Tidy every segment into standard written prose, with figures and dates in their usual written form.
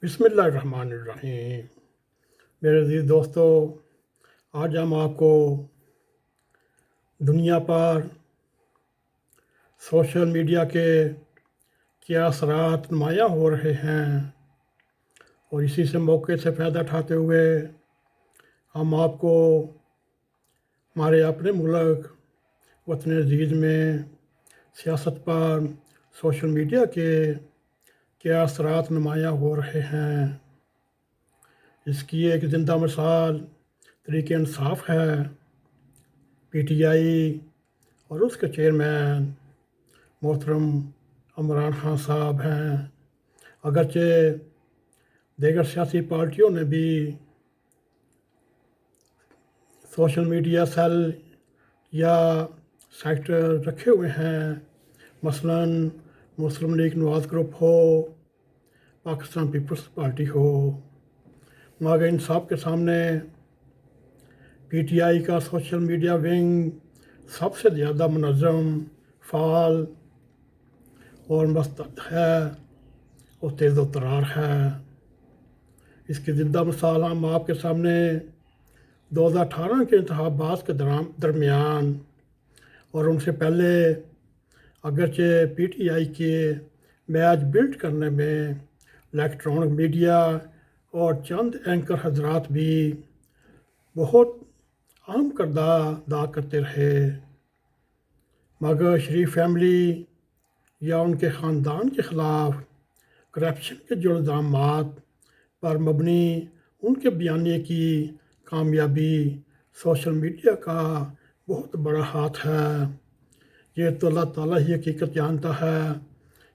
بسم اللہ الرحمن الرحیم۔ میرے عزیز دوستو، آج ہم آپ کو دنیا پر سوشل میڈیا کے کیا اثرات نمایاں ہو رہے ہیں، اور اسی سے موقع سے فائدہ اٹھاتے ہوئے ہم آپ کو ہمارے اپنے ملک وطن عزیز میں سیاست پر سوشل میڈیا کے کیا اثرات نمایاں ہو رہے ہیں، اس کی ایک زندہ مثال تحریک انصاف ہے۔ پی ٹی آئی اور اس کے چیئرمین محترم عمران خان صاحب ہیں۔ اگرچہ دیگر سیاسی پارٹیوں نے بھی سوشل میڈیا سیل یا سیکٹر رکھے ہوئے ہیں، مثلاً مسلم لیگ نواز گروپ ہو، پاکستان پیپلز پارٹی ہو، مگر ان سب کے سامنے پی ٹی آئی کا سوشل میڈیا ونگ سب سے زیادہ منظم، فعال اور مستعد ہے اور تیز و ترار ہے۔ اس کی زندہ مثال ہم آپ کے سامنے 2018 کے انتخابات کے درمیان اور ان سے پہلے اگرچہ پی ٹی آئی کے میچ بلڈ کرنے میں الیکٹرانک میڈیا اور چند اینکر حضرات بھی بہت اہم کردار ادا کرتے رہے، مگر شریف فیملی یا ان کے خاندان کے خلاف کرپشن کے جو الزامات پر مبنی ان کے بیانیے کی کامیابی سوشل میڈیا کا بہت بڑا ہاتھ ہے۔ یہ تو اللہ تعالیٰ ہی حقیقت جانتا ہے،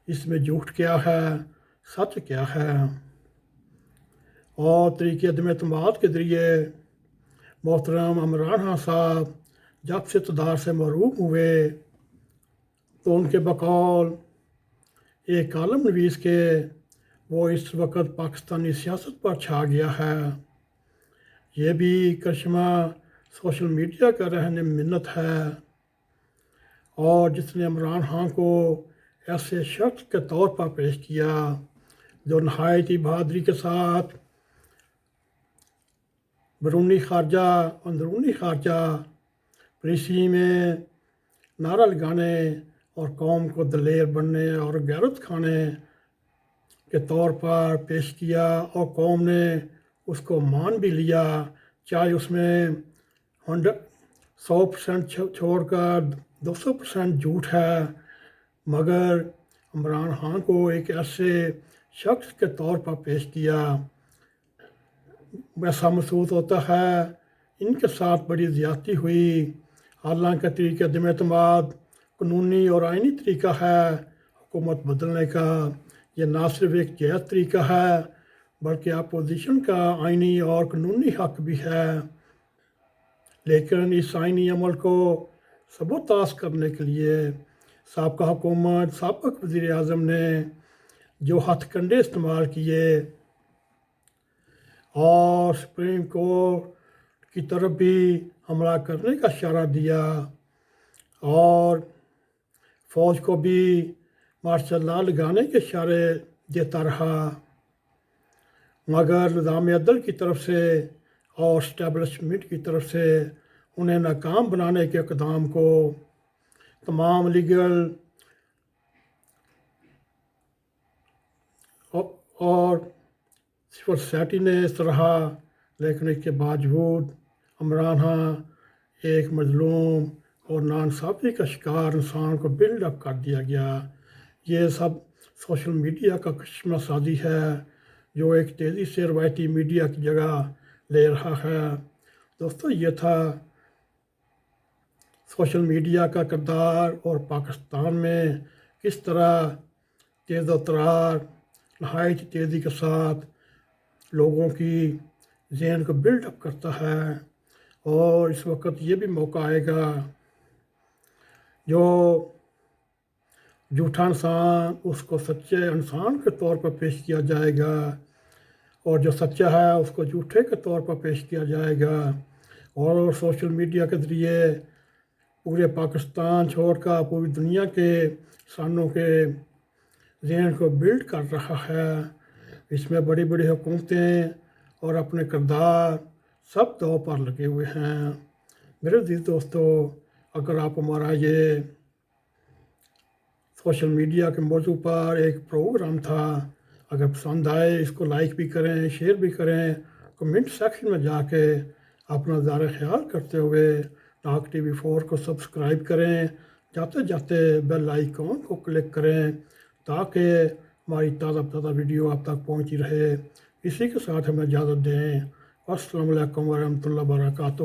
اس میں جھوٹ کیا ہے، سچ کیا ہے۔ اور طریقے عدم اعتماد کے ذریعے محترم عمران خان صاحب جب سے اقتدار سے محروم ہوئے تو ان کے بقول ایک کالم نویس کے وہ اس وقت پاکستانی سیاست پر چھا گیا ہے۔ یہ بھی کرشمہ سوشل میڈیا کا رہن منت ہے، اور جس نے عمران خان کو ایسے شخص کے طور پر پیش کیا جو نہایت ہی بہادری کے ساتھ بیرونی خارجہ اندرونی خارجہ پالیسی میں نعرہ لگانے اور قوم کو دلیر بننے اور غیرت کھانے کے طور پر پیش کیا، اور قوم نے اس کو مان بھی لیا، چاہے اس میں 100% چھوڑ کر 200% جھوٹ ہے، مگر عمران خان کو ایک ایسے شخص کے طور پر پیش کیا۔ ایسا محسوس ہوتا ہے ان کے ساتھ بڑی زیادتی ہوئی، حالانکہ طریقہ عدم اعتماد قانونی اور آئینی طریقہ ہے حکومت بدلنے کا۔ یہ نہ صرف ایک جائز طریقہ ہے بلکہ اپوزیشن کا آئینی اور قانونی حق بھی ہے، لیکن اس آئینی عمل کو سبوتاژ کرنے کے لیے سابقہ حکومت سابق وزیر اعظم نے جو ہتھ کنڈے استعمال کیے اور سپریم کورٹ کی طرف بھی حملہ کرنے کا اشارہ دیا اور فوج کو بھی مارشل لا لگانے کے اشارے دیتا رہا، مگر نظام عدل کی طرف سے اور اسٹیبلشمنٹ کی طرف سے انہیں ناکام بنانے کے اقدام کو تمام لیگل اور سول سوسائٹی نے سراہا، لیکن اس کے باوجود عمران خان ایک مظلوم اور ناانصافی کا شکار انسان کو بلڈ اپ کر دیا گیا۔ یہ سب سوشل میڈیا کا کرشمہ سازی ہے جو ایک تیزی سے روایتی میڈیا کی جگہ لے رہا ہے۔ دوستو، یہ تھا سوشل میڈیا کا کردار اور پاکستان میں کس طرح تیز و ترار نہایت تیزی کے ساتھ لوگوں کی ذہن کو بلڈ اپ کرتا ہے، اور اس وقت یہ بھی موقع آئے گا جو جھوٹا انسان اس کو سچے انسان کے طور پر پیش کیا جائے گا، اور جو سچا ہے اس کو جھوٹے کے طور پر پیش کیا جائے گا، اور سوشل میڈیا کے ذریعے پورے پاکستان چھوڑ کر پوری دنیا کے انسانوں کے ذہن کو بلڈ کر رہا ہے۔ اس میں بڑی بڑی حکومتیں اور اپنے کردار سب داؤ پر لگے ہوئے ہیں۔ میرے عزیز دوستو، اگر آپ ہمارا یہ سوشل میڈیا کے موضوع پر ایک پروگرام تھا، اگر پسند آئے اس کو لائک بھی کریں، شیئر بھی کریں، کمنٹ سیکشن میں جا کے اپنا زار خیال کرتے ہوئے ٹاک TV4 کو سبسکرائب کریں، جاتے جاتے بیل آئیکن کو کلک کریں تاکہ ہماری تازہ ویڈیو آپ تک پہنچی رہے۔ اسی کے ساتھ ہمیں اجازت دیں۔ السلام علیکم ورحمۃ اللہ وبرکاتہ۔